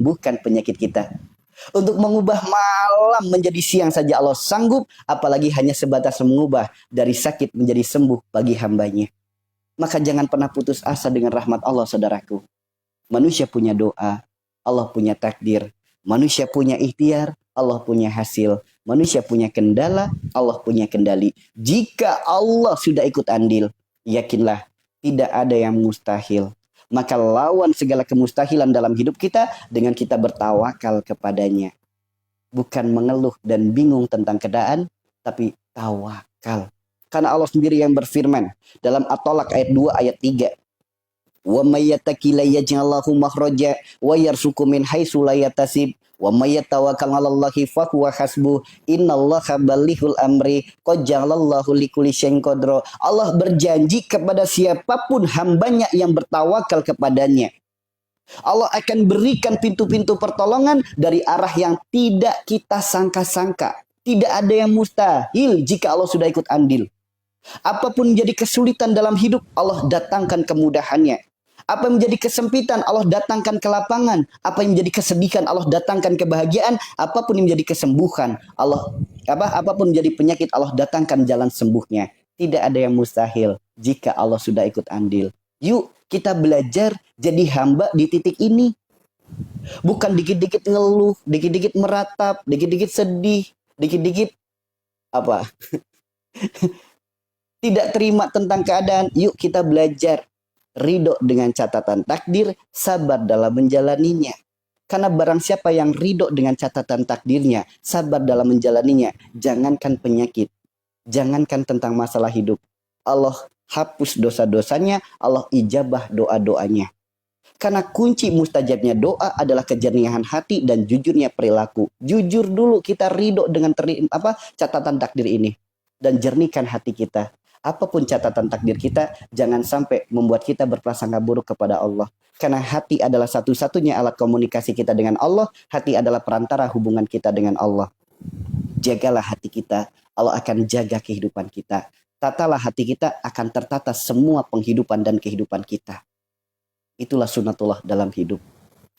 menyembuhkan penyakit kita. Untuk mengubah malam menjadi siang saja Allah sanggup, apalagi hanya sebatas mengubah dari sakit menjadi sembuh bagi hambanya. Maka jangan pernah putus asa dengan rahmat Allah, saudaraku. Manusia punya doa, Allah punya takdir. Manusia punya ikhtiar, Allah punya hasil. Manusia punya kendala, Allah punya kendali. Jika Allah sudah ikut andil, yakinlah tidak ada yang mustahil. Maka lawan segala kemustahilan dalam hidup kita dengan kita bertawakal kepadanya. Bukan mengeluh dan bingung tentang keadaan, tapi tawakal. Karena Allah sendiri yang berfirman dalam At-Tolak ayat 2 ayat 3. Wa may yattaqi la yaj'allahu makhraja wa yarzuqhu min haitsu la yahtasib wa may yatawakkal 'alallahi fa huwa hasbuh innallaha balighul amri qad ja'alallahu likulli syai'in qadra. Allah berjanji kepada siapapun hambanya yang bertawakal kepadanya, Allah akan berikan pintu-pintu pertolongan dari arah yang tidak kita sangka-sangka. Tidak ada yang mustahil jika Allah sudah ikut andil. Apapun menjadi kesulitan dalam hidup, Allah datangkan kemudahannya. Apa yang menjadi kesempitan, Allah datangkan kelapangan. Apa yang menjadi kesedihan, Allah datangkan kebahagiaan. Apapun yang menjadi kesembuhan, apapun menjadi penyakit, Allah datangkan jalan sembuhnya. Tidak ada yang mustahil jika Allah sudah ikut andil. Yuk kita belajar jadi hamba di titik ini. Bukan dikit-dikit ngeluh, dikit-dikit meratap, dikit-dikit sedih, dikit-dikit tidak terima tentang keadaan. Yuk kita belajar ridho dengan catatan takdir, sabar dalam menjalaninya. Karena barang siapa yang ridho dengan catatan takdirnya, sabar dalam menjalaninya, jangankan penyakit, jangankan tentang masalah hidup, Allah hapus dosa-dosanya, Allah ijabah doa-doanya. Karena kunci mustajabnya doa adalah kejernihan hati dan jujurnya perilaku. Jujur dulu kita ridho dengan catatan takdir ini. Dan jernihkan hati kita. Apapun catatan takdir kita, jangan sampai membuat kita berprasangka buruk kepada Allah. Karena hati adalah satu-satunya alat komunikasi kita dengan Allah. Hati adalah perantara hubungan kita dengan Allah. Jagalah hati kita, Allah akan jaga kehidupan kita. Tatalah hati kita, akan tertata semua penghidupan dan kehidupan kita. Itulah sunnatullah dalam hidup.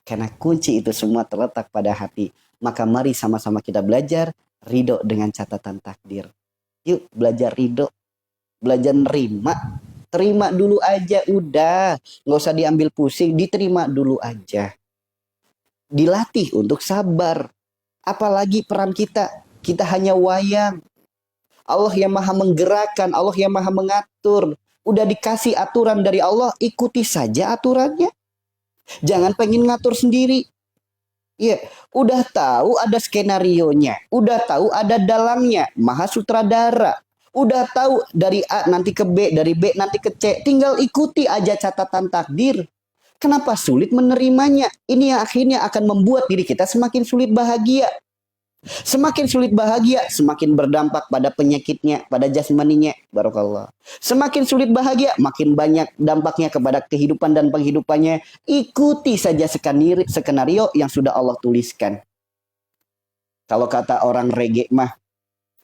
Karena kunci itu semua terletak pada hati. Maka mari sama-sama kita belajar ridho dengan catatan takdir. Yuk belajar ridho. Belajar nerima. Terima dulu aja udah. Nggak usah diambil pusing. Diterima dulu aja. Dilatih untuk sabar. Apalagi peran kita. Kita hanya wayang. Allah yang maha menggerakkan. Allah yang maha mengatur. Udah dikasih aturan dari Allah. Ikuti saja aturannya. Jangan pengen ngatur sendiri. Iya, udah tahu ada skenarionya. Udah tahu ada dalangnya. Maha sutradara. Udah tahu dari A nanti ke B, dari B nanti ke C. Tinggal ikuti aja catatan takdir. Kenapa sulit menerimanya? Ini yang akhirnya akan membuat diri kita semakin sulit bahagia. Semakin sulit bahagia, semakin berdampak pada penyakitnya, pada jasmaninya. Barakallah. Semakin sulit bahagia, makin banyak dampaknya kepada kehidupan dan penghidupannya. Ikuti saja skenario yang sudah Allah tuliskan. Kalau kata orang reggae mah,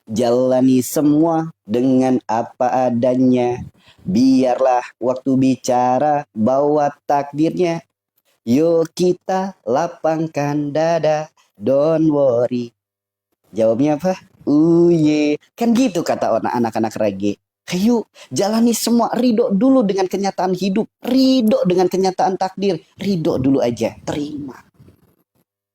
jalani semua dengan apa adanya. Biarlah waktu bicara bawa takdirnya. Yuk kita lapangkan dada. Don't worry. Jawabnya apa? Kan gitu kata anak-anak reggae. Ayo jalani semua. Ridho dulu dengan kenyataan hidup. Ridho dengan kenyataan takdir. Ridho dulu aja. Terima.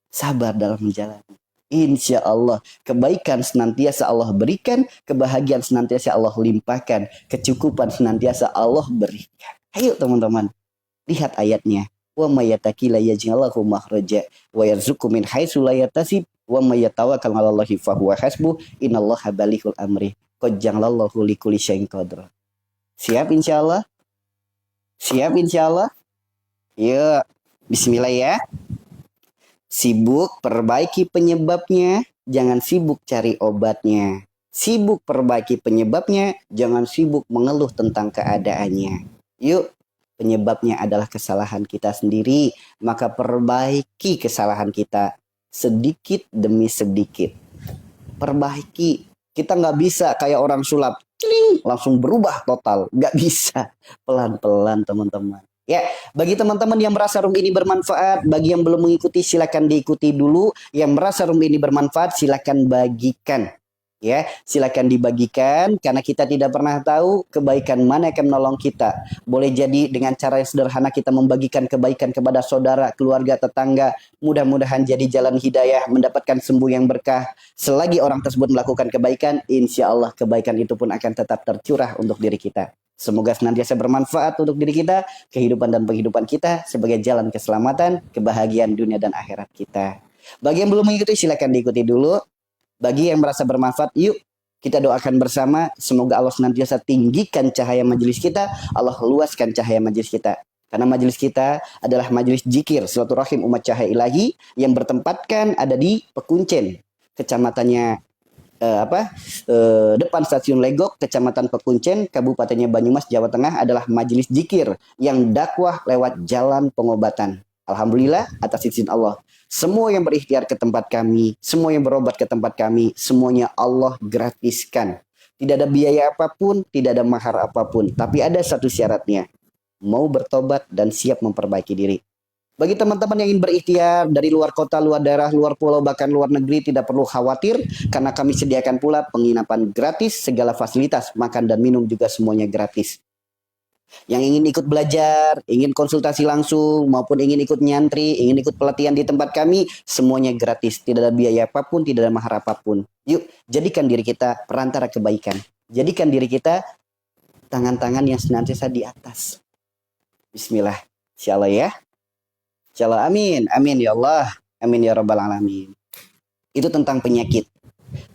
Sabar dalam menjalani. Insya Allah kebaikan senantiasa Allah berikan, kebahagiaan senantiasa Allah limpahkan, kecukupan senantiasa Allah berikan. Ayo teman-teman, lihat ayatnya. Wa may yattaqi la yaj'allahu makhraja wa yarzuqhu min haitsu la yahtasib wa may yatawakkal 'alallahi fa huwa hasbuh innallaha balighul amri qad ja'alallahu likulli syai'in qadra. Siap insyaallah? Siap insyaallah? Yuk, bismillah ya. Sibuk perbaiki penyebabnya, jangan sibuk cari obatnya. Sibuk perbaiki penyebabnya, jangan sibuk mengeluh tentang keadaannya. Yuk, penyebabnya adalah kesalahan kita sendiri, maka perbaiki kesalahan kita sedikit demi sedikit. Perbaiki. Kita nggak bisa kayak orang sulap, langsung berubah total. Nggak bisa. Pelan-pelan teman-teman. Ya, bagi teman-teman yang merasa room ini bermanfaat, bagi yang belum mengikuti silakan diikuti dulu. Yang merasa room ini bermanfaat silakan bagikan. Ya, silakan dibagikan karena kita tidak pernah tahu kebaikan mana yang akan menolong kita. Boleh jadi dengan cara yang sederhana kita membagikan kebaikan kepada saudara, keluarga, tetangga. Mudah-mudahan jadi jalan hidayah, mendapatkan sembuh yang berkah. Selagi orang tersebut melakukan kebaikan, insya Allah kebaikan itu pun akan tetap tercurah untuk diri kita. Semoga senantiasa bermanfaat untuk diri kita, kehidupan dan penghidupan kita sebagai jalan keselamatan, kebahagiaan dunia dan akhirat kita. Bagi yang belum mengikuti silakan diikuti dulu. Bagi yang merasa bermanfaat, yuk kita doakan bersama. Semoga Allah senantiasa tinggikan cahaya majelis kita, Allah luaskan cahaya majelis kita. Karena majelis kita adalah majelis zikir silaturahim umat cahaya ilahi yang bertempatkan ada di Pekuncen, kecamatannya depan stasiun Legok, Kecamatan Pekuncen, Kabupatennya Banyumas, Jawa Tengah adalah majelis zikir yang dakwah lewat jalan pengobatan. Alhamdulillah atas izin Allah. Semua yang berikhtiar ke tempat kami, semua yang berobat ke tempat kami, semuanya Allah gratiskan. Tidak ada biaya apapun, tidak ada mahar apapun. Tapi ada satu syaratnya, mau bertobat dan siap memperbaiki diri. Bagi teman-teman yang ingin berikhtiar dari luar kota, luar daerah, luar pulau, bahkan luar negeri, tidak perlu khawatir karena kami sediakan pula penginapan gratis, segala fasilitas, makan dan minum juga semuanya gratis. Yang ingin ikut belajar, ingin konsultasi langsung, maupun ingin ikut nyantri, ingin ikut pelatihan di tempat kami, semuanya gratis. Tidak ada biaya apapun, tidak ada mahar apapun. Yuk, jadikan diri kita perantara kebaikan. Jadikan diri kita tangan-tangan yang senantiasa di atas. Bismillah. Insyaallah ya. Insyaallah, amin. Amin ya Allah. Amin ya Rabbal Alamin. Itu tentang penyakit.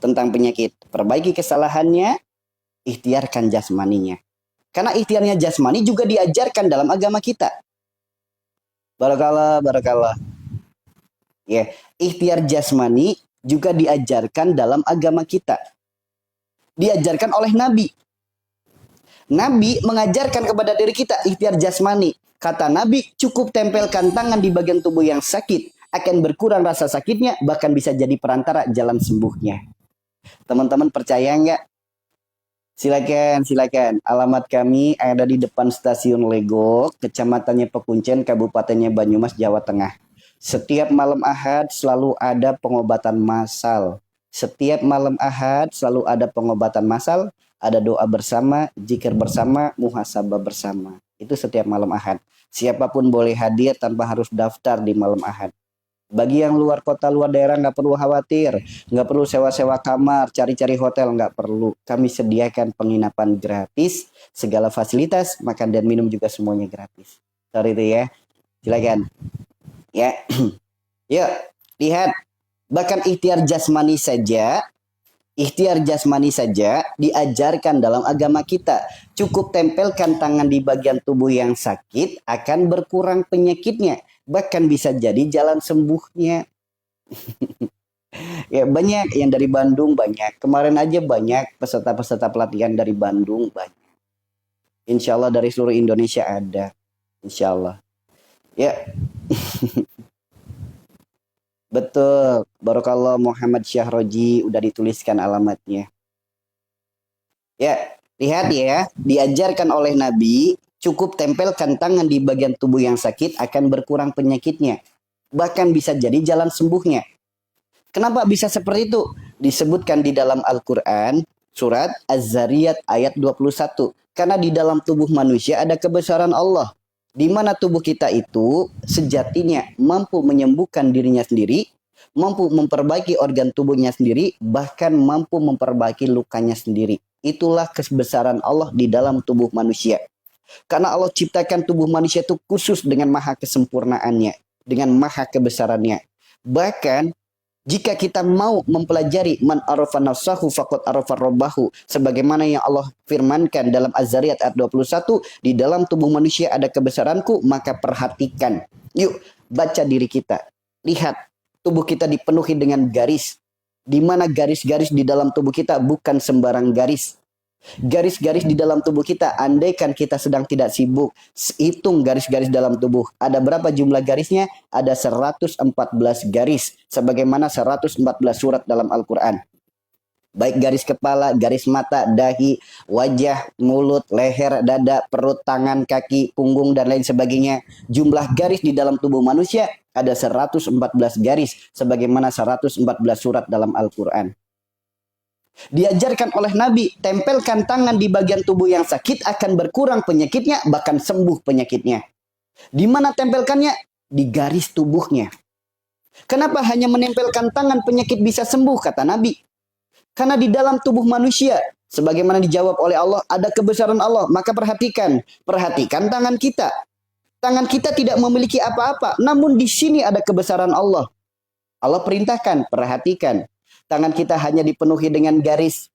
Tentang penyakit. Perbaiki kesalahannya, ikhtiarkan jasmaninya. Karena ikhtiarnya jasmani juga diajarkan dalam agama kita. Barakallah, barakallah. Ya, ikhtiar jasmani juga diajarkan dalam agama kita. Diajarkan oleh Nabi. Nabi mengajarkan kepada diri kita ikhtiar jasmani. Kata Nabi, cukup tempelkan tangan di bagian tubuh yang sakit. Akan berkurang rasa sakitnya, bahkan bisa jadi perantara jalan sembuhnya. Teman-teman percaya nggak? Silakan, silakan. Alamat kami ada di depan stasiun Legok, kecamatannya Pekuncen, Kabupatennya Banyumas, Jawa Tengah. Setiap malam Ahad selalu ada pengobatan massal. Setiap malam Ahad selalu ada pengobatan massal, ada doa bersama, zikir bersama, muhasabah bersama. Itu setiap malam Ahad. Siapapun boleh hadir tanpa harus daftar di malam Ahad. Bagi yang luar kota, luar daerah nggak perlu khawatir. Nggak perlu sewa-sewa kamar, cari-cari hotel, nggak perlu. Kami sediakan penginapan gratis, segala fasilitas, makan dan minum juga semuanya gratis. Sorry itu ya. Silakan. Ya. Yuk, lihat. Bahkan ikhtiar jasmani saja diajarkan dalam agama kita. Cukup tempelkan tangan di bagian tubuh yang sakit, akan berkurang penyakitnya. Bahkan bisa jadi jalan sembuhnya. Ya, banyak yang dari Bandung, banyak. Kemarin aja banyak peserta-peserta pelatihan dari Bandung, banyak. Insya Allah dari seluruh Indonesia ada. Insya Allah. Ya. Betul, Barakallah Muhammad Syahroji udah dituliskan alamatnya. Ya, lihat ya, diajarkan oleh Nabi, cukup tempelkan tangan di bagian tubuh yang sakit akan berkurang penyakitnya. Bahkan bisa jadi jalan sembuhnya. Kenapa bisa seperti itu? Disebutkan di dalam Al-Quran, surat Az-Zariyat ayat 21. Karena di dalam tubuh manusia ada kebesaran Allah. Di mana tubuh kita itu sejatinya mampu menyembuhkan dirinya sendiri, mampu memperbaiki organ tubuhnya sendiri, bahkan mampu memperbaiki lukanya sendiri. Itulah kebesaran Allah di dalam tubuh manusia. Karena Allah ciptakan tubuh manusia itu khusus dengan maha kesempurnaannya, dengan maha kebesarannya. Bahkan jika kita mau mempelajari man arafa nafsahu faqad arafa rabbahu, sebagaimana yang Allah firmankan dalam Az-Zariyat ayat 21, di dalam tubuh manusia ada kebesaranku, maka perhatikan. Yuk, baca diri kita. Lihat, tubuh kita dipenuhi dengan garis. Di mana garis-garis di dalam tubuh kita bukan sembarang garis. Garis-garis di dalam tubuh kita, andaikan kita sedang tidak sibuk, hitung garis-garis dalam tubuh. Ada berapa jumlah garisnya? Ada 114 garis. Sebagaimana 114 surat dalam Al-Quran. Baik garis kepala, garis mata, dahi, wajah, mulut, leher, dada, perut, tangan, kaki, punggung, dan lain sebagainya. Jumlah garis di dalam tubuh manusia ada 114 garis. Sebagaimana 114 surat dalam Al-Quran. Diajarkan oleh Nabi, tempelkan tangan di bagian tubuh yang sakit akan berkurang penyakitnya, bahkan sembuh penyakitnya. Di mana tempelkannya? Di garis tubuhnya. Kenapa hanya menempelkan tangan penyakit bisa sembuh, kata Nabi? Karena di dalam tubuh manusia, sebagaimana dijawab oleh Allah, ada kebesaran Allah. Maka perhatikan tangan kita. Tangan kita tidak memiliki apa-apa, namun di sini ada kebesaran Allah. Allah perintahkan, perhatikan. Tangan kita hanya dipenuhi dengan garis.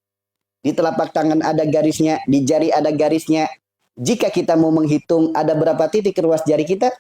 Di telapak tangan ada garisnya, di jari ada garisnya. Jika kita mau menghitung ada berapa titik ruas jari kita,